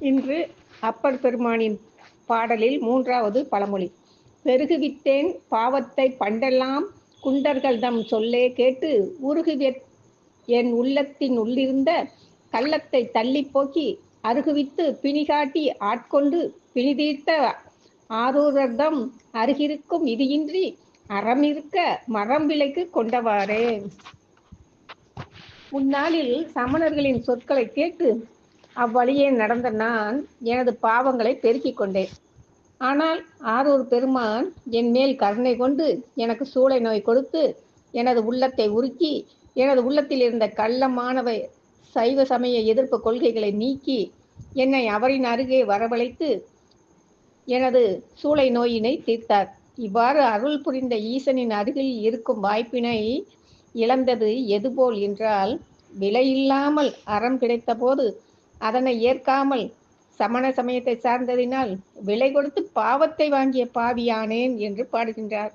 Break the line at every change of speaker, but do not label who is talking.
இன்று அப்பர் பெருமானின் பாடலில் 3வது பழமொழி. பெருகுவித்தேன் பாவத்தை பண்டெல்லாம் குண்டர்கள் தம் சொல்லே கேட்டு உருகுவித் என் உள்ளத்தின் உள்ளிருந்த கள்ளத்தை தள்ளி போக்கி அருகுவித்து பிணிகாட்டி ஆட்கொண்டு பிணிதீர்த்த ஆரூரர்தம் அருகிருக்கும் விதியின்றி அறமிருக்க மரம் விலைக்கு கொண்டவாறே. முன்னாளில் சமணர்களின் சொற்களை கேட்டு அவ்வழியே நடந்த நான் எனது பாவங்களை பெருக்கிக் கொண்டேன். ஆனால் ஆரூர் பெருமான் என் மேல் கருணை கொண்டு எனக்கு சூளை நோய் கொடுத்து எனது உள்ளத்தை உருக்கி எனது உள்ளத்தில் இருந்த கள்ளமானவை சைவ சமய எதிர்ப்பு கொள்கைகளை நீக்கி என்னை அவரின் அருகே வரவழைத்து எனது சூளை நோயினை தீர்த்தார். இவ்வாறு அருள் புரிந்த ஈசனின் அருகில் இருக்கும் வாய்ப்பினை இழந்தது எதுபோல் என்றால், விலையில்லாமல் அறம் கிடைத்த போது அதனை ஏற்காமல் சமண சமயத்தை சார்ந்ததினால் விலை கொடுத்து பாவத்தை வாங்கிய பாவியானேன் என்று பாடுகின்றார்.